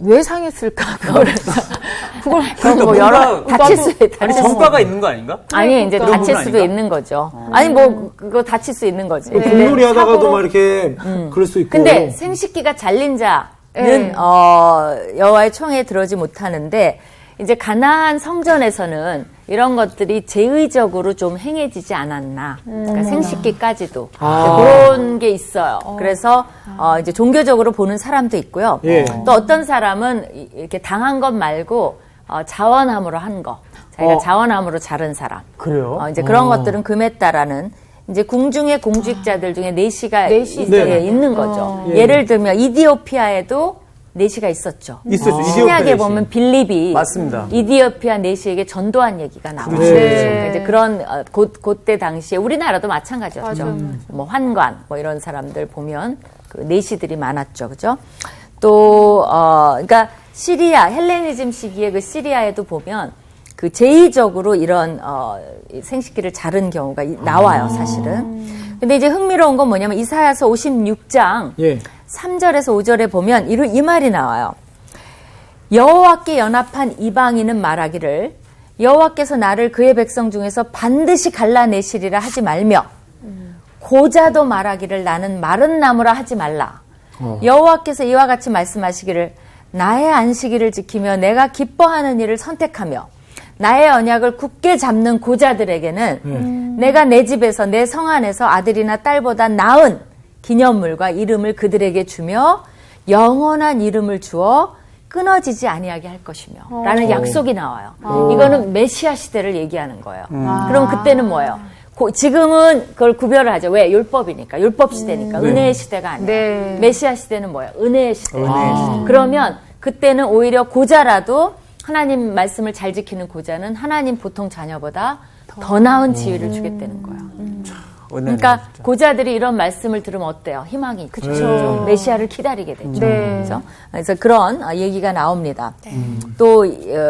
왜 상했을까 그걸 그거 뭐 여러 다칠 수 아니, 다칠 수 성과가 있는 거 아닌가? 아니 이제 그런 다칠 부분 수도 아닌가? 있는 거죠. 아니 뭐 그거 다칠 수 있는 거지. 공놀이 하다가도 막 이렇게 그럴 수 있고. 근데 생식기가 잘린 자는 네. 여호와의 총회에 들어오지 못하는데 이제 가나안 성전에서는 이런 것들이 제의적으로 좀 행해지지 않았나. 그러니까 생식기까지도 그런 게 있어요. 그래서 이제 종교적으로 보는 사람도 있고요. 예. 또 어떤 사람은 이렇게 당한 것 말고 자원함으로 한 거. 자기가 자원함으로 자른 사람. 그래요? 이제 그런 것들은 금에 따라는 이제 궁중의 공직자들 중에 내시가 네. 있는 거죠. 예. 예를 들면 이디오피아에도 내시가 있었죠. 있었죠. 신약에 이디오피아 보면 빌립이 맞습니다. 이디오피아 내시에게 전도한 얘기가 나오죠. 그렇죠. 그러니까 이제 그런 그때 당시에 우리나라도 마찬가지였죠. 뭐 환관 뭐 이런 사람들 보면 그 내시들이 많았죠, 그죠? 또 그러니까 시리아 헬레니즘 시기에 그 시리아에도 보면 그 제의적으로 이런 생식기를 자른 경우가 나와요, 사실은. 근데 이제 흥미로운 건 뭐냐면 이사야서 56장 예. 3절에서 5절에 보면 이 말이 나와요. 여호와께 연합한 이방인은 말하기를 여호와께서 나를 그의 백성 중에서 반드시 갈라내시리라 하지 말며 고자도 말하기를 나는 마른 나무라 하지 말라. 여호와께서 이와 같이 말씀하시기를 나의 안식일을 지키며 내가 기뻐하는 일을 선택하며 나의 언약을 굳게 잡는 고자들에게는 내가 내 집에서 내 성 안에서 아들이나 딸보다 나은 기념물과 이름을 그들에게 주며 영원한 이름을 주어 끊어지지 아니하게 할 것이며 라는 약속이 나와요. 이거는 메시아 시대를 얘기하는 거예요. 그럼 그때는 뭐예요? 지금은 그걸 구별을 하죠. 왜? 율법이니까. 율법 시대니까. 은혜의 시대가 아니에요. 네. 메시아 시대는 뭐예요? 은혜의 시대예요. 그러면 그때는 오히려 고자라도 하나님 말씀을 잘 지키는 고자는 하나님 보통 자녀보다 더 나은 지위를 주겠다는 거예요. 그러니까 고자들이 이런 말씀을 들으면 어때요? 희망이 있죠. 그렇죠. 메시아를 기다리게 되죠. 그렇죠? 그래서 그런 얘기가 나옵니다. 또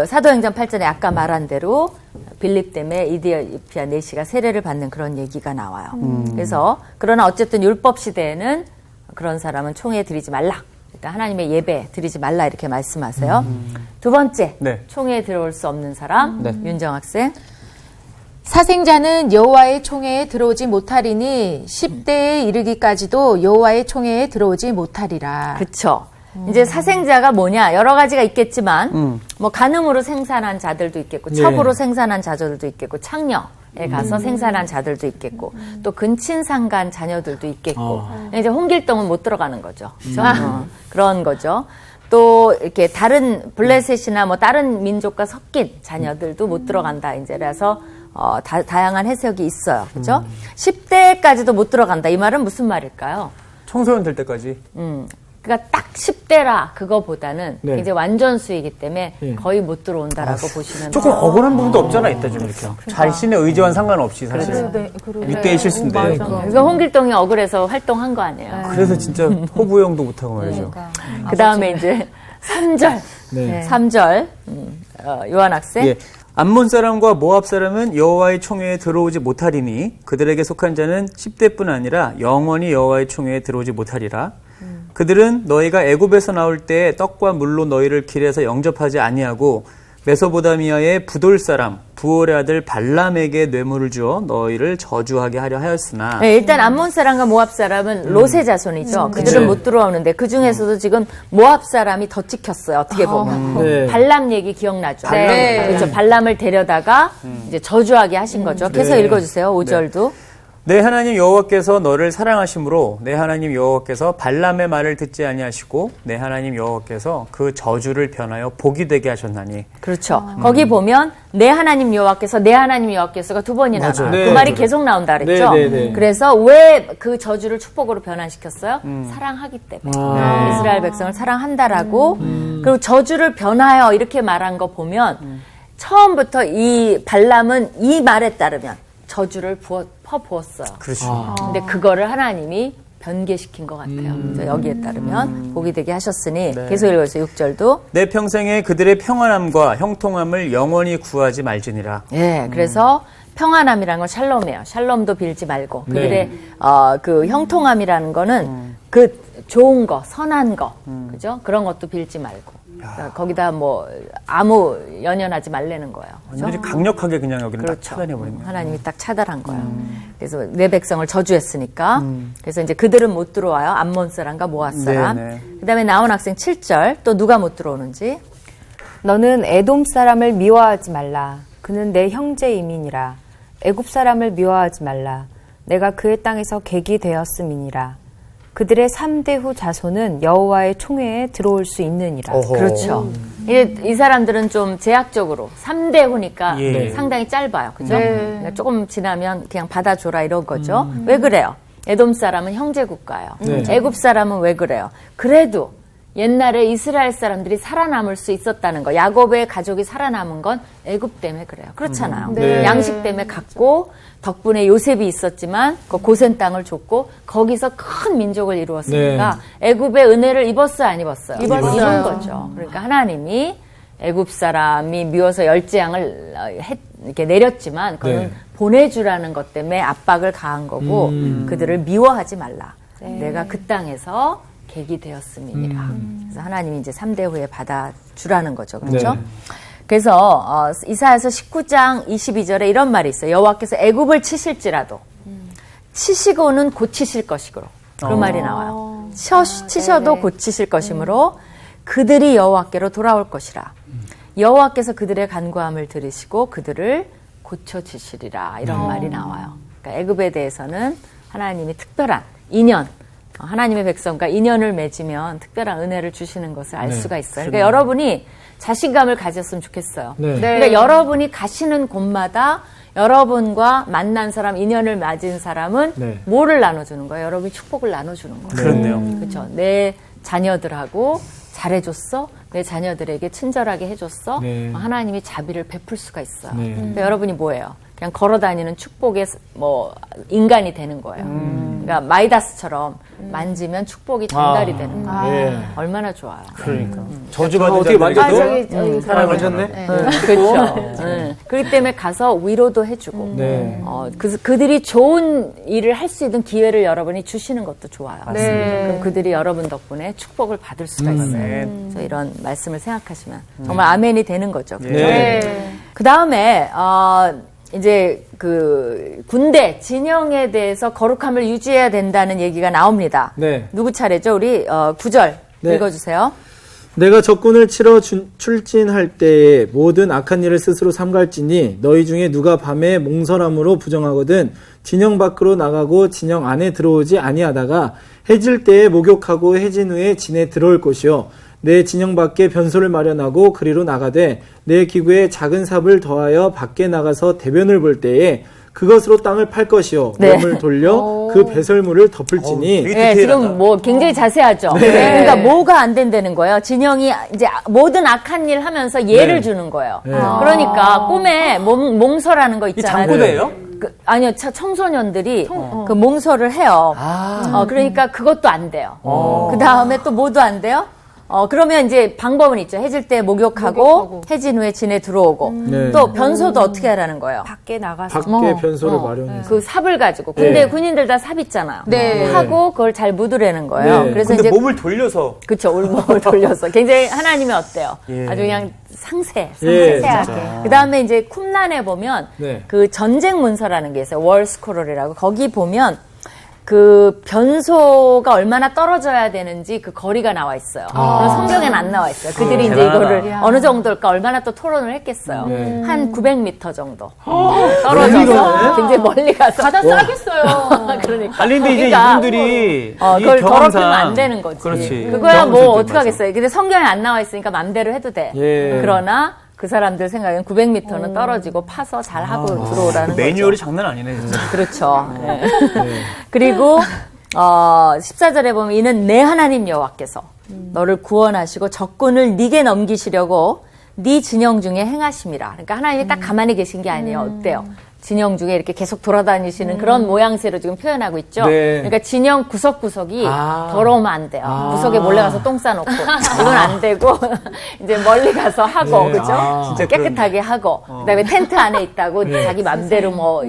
사도행전 8장에 아까 말한 대로 빌립 때문에 이디오피아 내시가 세례를 받는 그런 얘기가 나와요. 그래서 그러나 어쨌든 율법 시대에는 그런 사람은 총회 드리지 말라. 일단 하나님의 예배 드리지 말라 이렇게 말씀하세요. 두 번째, 네. 총회에 들어올 수 없는 사람, 윤정 학생. 사생자는 여호와의 총회에 들어오지 못하리니 10대에 이르기까지도 여호와의 총회에 들어오지 못하리라. 그렇죠. 이제 사생자가 뭐냐 여러 가지가 있겠지만 뭐 간음으로 생산한 자들도 있겠고 첩으로 생산한 자들도 있겠고 창녀에 가서 생산한 자들도 있겠고 또 근친상간 자녀들도 있겠고 이제 홍길동은 못 들어가는 거죠. 그렇죠? 그런 거죠. 또 이렇게 다른 블레셋이나 뭐 다른 민족과 섞인 자녀들도 못 들어간다. 이제라서 다양한 해석이 있어요. 그죠? 10대까지도 못 들어간다. 이 말은 무슨 말일까요? 청소년 될 때까지. 그러니까 딱 10대라 그거보다는 네. 이제 완전 수이기 때문에 예. 거의 못 들어온다라고 보시면 조금 억울한 부분도 없잖아, 있다 좀 이렇게. 자신의 의지와는 상관없이 사실. 이때의 실수인데. 그러니까 홍길동이 억울해서 활동한 거 아니에요. 그래서 진짜 호부영도 못하고 말이죠. 그 다음에 이제 3절. 네. 3절. 요한 학생. 예. 암몬 사람과 모압 사람은 여호와의 총회에 들어오지 못하리니 그들에게 속한 자는 10대뿐 아니라 영원히 여호와의 총회에 들어오지 못하리라. 그들은 너희가 애굽에서 나올 때 떡과 물로 너희를 길에서 영접하지 아니하고 메소보다미아의 부돌 사람 부올의 아들 발람에게 뇌물을 주어 너희를 저주하게 하려 하였으나. 네, 일단 암몬 사람과 모압 사람은 롯의 자손이죠. 그들은 네. 못 들어오는데 그 중에서도 지금 모압 사람이 더 찍혔어요. 어떻게 보면 네. 발람 얘기 기억나죠? 네. 그렇죠. 발람을 데려다가 이제 저주하게 하신 거죠. 계속 네. 읽어주세요. 5절도. 내 하나님 여호와께서 너를 사랑하심으로 내 하나님 여호와께서 발람의 말을 듣지 아니하시고 내 하나님 여호와께서 그 저주를 변하여 복이 되게 하셨나니. 그렇죠. 거기 보면 내 하나님 여호와께서 내 하나님 여호와께서가 두 번이나 맞아요. 나와요. 네, 그 말이 맞아요. 계속 나온다 그랬죠. 네, 네, 네. 그래서 왜 그 저주를 축복으로 변환시켰어요? 사랑하기 때문에. 이스라엘 백성을 사랑한다라고. 그리고 저주를 변하여 이렇게 말한 거 보면 처음부터 이 발람은 이 말에 따르면 저주를 퍼부었어요. 그렇죠. 근데 그거를 하나님이 변개시킨 것 같아요. 그래서 여기에 따르면 복이 되게 하셨으니 계속 읽어주세요. 6절도. 내 평생에 그들의 평안함과 형통함을 영원히 구하지 말지니라. 예, 그래서 평안함이라는 건 샬롬이에요. 샬롬도 빌지 말고 그들의 그 형통함이라는 거는 그 좋은 거, 선한 거, 그죠? 그런 것도 빌지 말고 그러니까 거기다 뭐 아무 연연하지 말라는 거예요. 그죠? 완전히 강력하게 그냥 여기를 딱 그렇죠. 차단해버리네요. 하나님이 딱 차단한 거예요. 그래서 내 백성을 저주했으니까 그래서 이제 그들은 못 들어와요. 암몬 사람과 모압 사람. 네, 네. 그다음에 나온 학생 7절 또 누가 못 들어오는지. 너는 에돔 사람을 미워하지 말라. 그는 내 형제임이니라. 애굽 사람을 미워하지 말라. 내가 그의 땅에서 객이 되었음이니라. 그들의 3대 후 자손은 여호와의 총회에 들어올 수 있느니라. 어허. 그렇죠. 이 사람들은 좀 제약적으로 3대 후니까 예. 상당히 짧아요. 그죠? 그러니까 조금 지나면 그냥 받아줘라 이런 거죠. 왜 그래요? 에돔 사람은 형제 국가예요. 네. 애굽 사람은 왜 그래요? 그래도 옛날에 이스라엘 사람들이 살아남을 수 있었다는 거. 야곱의 가족이 살아남은 건 애굽 때문에 그래요. 그렇잖아요. 네. 양식 때문에 갔고 덕분에 요셉이 있었지만 그 고센 땅을 줬고 거기서 큰 민족을 이루었으니까 애굽의 은혜를 입었어요, 안 입었어요? 입었어요. 입은 거죠. 그러니까 하나님이 애굽 사람이 미워서 열재앙을 이렇게 내렸지만 그거는 네. 보내주라는 것 때문에 압박을 가한 거고 그들을 미워하지 말라. 내가 그 땅에서 객이 되었음이니라. 그래서 하나님이 이제 3대 후에 받아주라는 거죠. 그렇죠? 네. 그래서 이사야서 19장 22절에 이런 말이 있어요. 여호와께서 애굽을 치실지라도 치시고는 고치실 것이고 그런 말이 나와요. 치셔도 고치실 것이므로 그들이 여호와께로 돌아올 것이라. 여호와께서 그들의 간구함을 들으시고 그들을 고쳐주시리라 이런 말이 나와요. 그러니까 애굽에 대해서는 하나님이 특별한 인연, 하나님의 백성과 인연을 맺으면 특별한 은혜를 주시는 것을 알 네. 수가 있어요. 그러니까 여러분이 자신감을 가졌으면 좋겠어요. 네. 그러니까 여러분이 가시는 곳마다 여러분과 만난 사람, 인연을 맺은 사람은 네. 뭐를 나눠주는 거예요? 여러분이 축복을 나눠주는 거예요. 그렇네요. 그렇죠. 내 자녀들하고 잘해줬어? 내 자녀들에게 친절하게 해줬어? 네. 하나님이 자비를 베풀 수가 있어요. 네. 근데 여러분이 뭐예요? 그냥 걸어다니는 축복의 뭐 인간이 되는 거예요. 그러니까 마이다스처럼 만지면 축복이 전달이 되는 거예요. 예. 얼마나 좋아요. 그러니까 어떻게 저주받은 만져도 자들에게도 사람 만졌네. 그렇죠. 그렇기 때문에 가서 위로도 해주고, 네. 그들이 좋은 일을 할 수 있는 기회를 여러분이 주시는 것도 좋아요. 그럼 그들이 여러분 덕분에 축복을 받을 수가 있어요. 그래서 이런 말씀을 생각하시면 정말 아멘이 되는 거죠. 네. 그 다음에 이제 그 군대 진영에 대해서 거룩함을 유지해야 된다는 얘기가 나옵니다. 네. 누구 차례죠? 우리 9절 네. 읽어주세요. 내가 적군을 치러 출진할 때에 모든 악한 일을 스스로 삼갈지니 너희 중에 누가 밤에 몽설함으로 부정하거든 진영 밖으로 나가고 진영 안에 들어오지 아니하다가 해질 때에 목욕하고 해진 후에 진에 들어올 것이요 내 진영 밖에 변소를 마련하고 그리로 나가되 내 기구에 작은 삽을 더하여 밖에 나가서 대변을 볼 때에 그것으로 땅을 팔 것이요 네. 몸을 돌려 그 배설물을 덮을지니 네, 지금 뭐 굉장히 자세하죠. 그러니까 뭐가 안 된다는 거예요. 진영이 이제 모든 악한 일 하면서 예를 네. 주는 거예요. 네. 그러니까 꿈에 몽설하는 거 있잖아요. 장구대예요? 아니요, 청소년들이 그 몽설을 해요. 그러니까 그것도 안 돼요. 그 다음에 또 뭐도 안 돼요? 그러면 이제 방법은 있죠. 해질 때 목욕하고 해진 후에 진에 들어오고 네. 또 변소도 어떻게 하라는 거예요? 밖에 나가서 밖에 변소를 마련해서 그 삽을 가지고 군대 네. 군인들 다 삽 있잖아요. 네. 하고 그걸 잘 묻으라는 거예요. 네. 그래서 근데 이제 몸을 돌려서 그쵸, 몸을 돌려서 굉장히 하나님이 어때요? 예. 아주 그냥 상세하게. 진짜. 그 다음에 이제 쿰란에 보면 네. 그 전쟁 문서라는 게 있어요. 월스크롤이라고. 거기 보면 그 변소가 얼마나 떨어져야 되는지 그 거리가 나와 있어요. 그건 성경에는 안 나와 있어요. 그들이 이제 대단하다. 이거를 어느 정도일까 얼마나 또 토론을 했겠어요. 네. 한 900m 정도 멀리 떨어져서 가네? 굉장히 멀리 가서 가다 싸겠어요. 그러니까. 아니 근데 이제 그러니까 이분들이 그걸 이 더럽히면 안 되는 거지. 그렇지. 그거야 뭐 경험스럽게 어떻게 하겠어요. 근데 성경에 안 나와 있으니까 맘대로 해도 돼. 예. 그러나 그 사람들 생각엔 900m는 떨어지고 파서 잘 하고 들어오라는 매뉴얼이 거죠. 장난 아니네 진짜. 그렇죠. 네. 그리고 14절에 보면 이는 내 하나님 여호와께서 너를 구원하시고 적군을 네게 넘기시려고 네 진영 중에 행하심이라. 그러니까 하나님이 딱 가만히 계신 게 아니에요. 어때요? 진영 중에 이렇게 계속 돌아다니시는 그런 모양새로 지금 표현하고 있죠. 네. 그러니까 진영 구석구석이 아. 더러우면 안 돼요. 구석에 몰래 가서 똥 싸놓고 이건 안 되고 이제 멀리 가서 하고 네. 그죠? 아. 진짜 깨끗하게 하고 그다음에 텐트 안에 있다고 자기 맘대로 뭐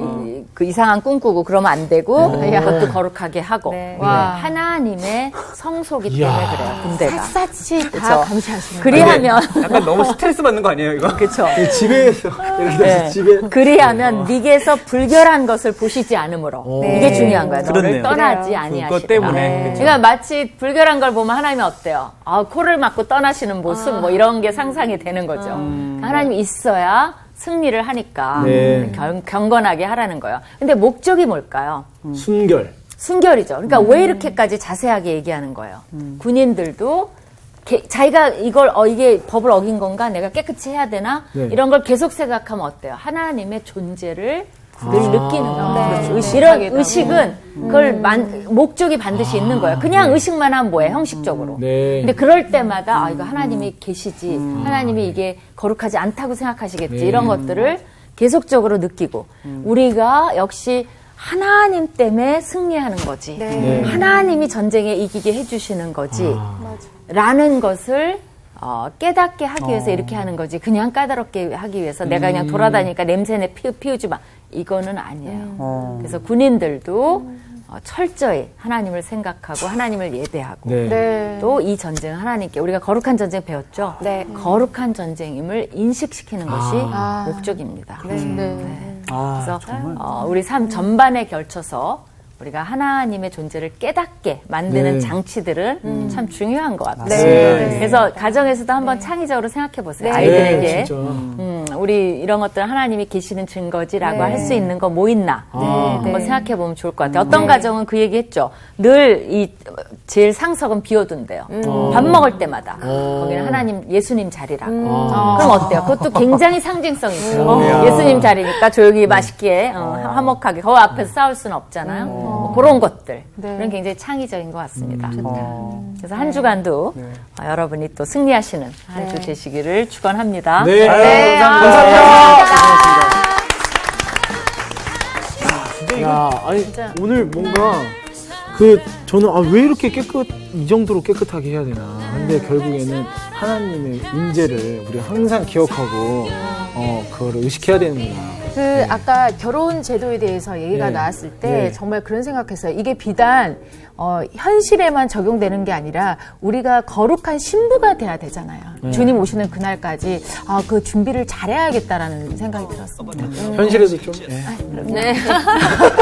그 이상한 꿈 꾸고 그러면 안 되고 그것도 거룩하게 하고 네. 하나님의 성소기 때문에 이야. 그래요. 군대가. 샅샅이 다 그쵸? 감시하시는 그리하면 약간 너무 스트레스 받는 거 아니에요 이거? 그렇죠. 집에서 예를 들어서 네. 집에 그리하면 네게서 불결한 것을 보시지 않으므로 이게 중요한 거야. 너를 그렇네요. 떠나지 아니하시리라. 그것 때문에. 그쵸. 그러니까 마치 불결한 걸 보면 하나님이 어때요? 코를 막고 떠나시는 모습 뭐 이런 게 상상이 되는 거죠. 하나님이 있어야 승리를 하니까 네. 경건하게 하라는 거예요. 근데 목적이 뭘까요? 순결. 순결이죠. 그러니까 왜 이렇게까지 자세하게 얘기하는 거예요? 군인들도 자기가 이걸 이게 법을 어긴 건가? 내가 깨끗이 해야 되나? 네. 이런 걸 계속 생각하면 어때요? 하나님의 존재를 늘 느끼는 거예요. 그렇죠. 이런 의식은 그걸 목적이 반드시 있는 거예요. 그냥 의식만 하면 뭐예요? 형식적으로. 네. 근데 그럴 때마다 이거 하나님이 계시지. 하나님이 이게 거룩하지 않다고 생각하시겠지. 네. 이런 것들을 계속적으로 느끼고 우리가 역시 하나님 때문에 승리하는 거지. 네. 하나님이 전쟁에 이기게 해주시는 거지. 라는 것을 깨닫게 하기 위해서 이렇게 하는 거지. 그냥 까다롭게 하기 위해서 내가 그냥 돌아다니니까 냄새내 피우지 마. 이거는 아니에요. 그래서 군인들도 철저히 하나님을 생각하고 하나님을 예배하고 네. 네. 또 이 전쟁은 하나님께 우리가 거룩한 전쟁 배웠죠. 네. 거룩한 전쟁임을 인식시키는 것이 목적입니다. 네. 그래서 우리 삶 전반에 걸쳐서 우리가 하나님의 존재를 깨닫게 만드는 네. 장치들은 참 중요한 것 같아요. 네. 그래서 가정에서도 한번 창의적으로 생각해 보세요. 네. 아이들에게. 네, 진짜. 우리 이런 것들 하나님이 계시는 증거지라고 네. 할 수 있는 거 뭐 있나 한번 네. 생각해 보면 좋을 것 같아요. 어떤 가정은 그 얘기했죠. 늘 이 제일 상석은 비워둔대요. 밥 먹을 때마다 거기는 하나님 예수님 자리라고. 그럼 어때요? 그것도 굉장히 상징성이 있어요. 예수님 자리니까 조용히 맛있게 화목하게 거기 앞에서 싸울 수는 없잖아요. 뭐 그런 것들 그런 굉장히 창의적인 것 같습니다. 그래서 한 주간도 여러분이 또 승리하시는 한 주 되시기를 축원합니다. 네. 네, 감사합니다. 야, 아니 오늘 뭔가 저는 왜 이렇게 이 정도로 깨끗하게 해야 되나. 근데 결국에는 하나님의 임재를 우리가 항상 기억하고 그거를 의식해야 되는구나. 아까 결혼 제도에 대해서 얘기가 네. 나왔을 때 네. 정말 그런 생각했어요. 이게 비단 현실에만 적용되는 게 아니라 우리가 거룩한 신부가 돼야 되잖아요. 주님 오시는 그날까지 그 준비를 잘해야겠다라는 생각이 들었습니다. 현실에도 좀. 네.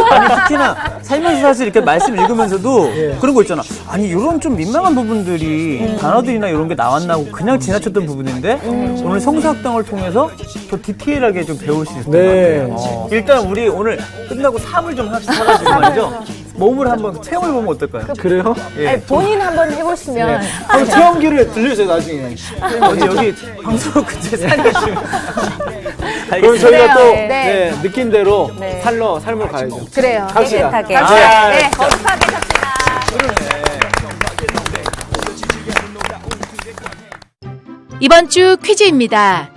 아니 특히나 살면서 사실 이렇게 말씀 읽으면서도 그런 거 있잖아. 아니 이런 좀 민망한 부분들이 단어들이나 이런 게 나왔나 하고 그냥 지나쳤던 부분인데 오늘 성서학당을 통해서 더 디테일하게 좀 배울 수 있었던 네. 것 같아요. 일단 우리 오늘 끝나고 삶을 좀 사가지고 말이죠. 몸을 한번 체험해 보면 어떨까요? 그래요? 예. 본인 한번 해보시면 한번 체험기를 들려주세요 나중에. 어디 여기 방송 근처에 살겠어요. 그럼 저희가 또 네. 느낀 대로 삶을 가야죠. 그래요. 갑시다. 깨끗하게. 갑시다. 네, 거룩하게 삽시다. 이번 주 퀴즈입니다.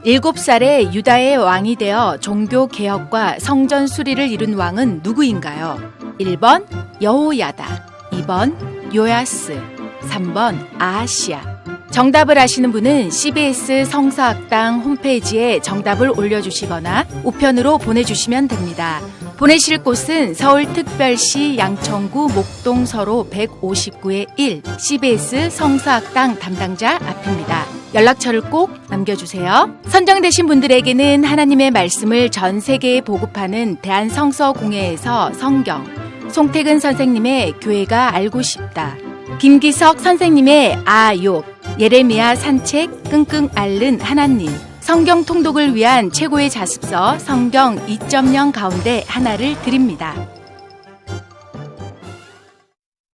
7살에 유다의 왕이 되어 종교 개혁과 성전 수리를 이룬 왕은 누구인가요? 1번 여호야다, 2번 요야스, 3번 아하시야. 정답을 아시는 분은 CBS 성서학당 홈페이지에 정답을 올려주시거나 우편으로 보내주시면 됩니다. 보내실 곳은 서울특별시 양천구 목동서로 159의 1 CBS 성서학당 담당자 앞입니다. 연락처를 꼭 남겨주세요. 선정되신 분들에게는 하나님의 말씀을 전 세계에 보급하는 대한성서공회에서 성경, 송태근 선생님의 교회가 알고 싶다, 김기석 선생님의 아욕, 예레미야 산책, 끙끙 앓는 하나님, 성경 통독을 위한 최고의 자습서 성경 2.0 가운데 하나를 드립니다.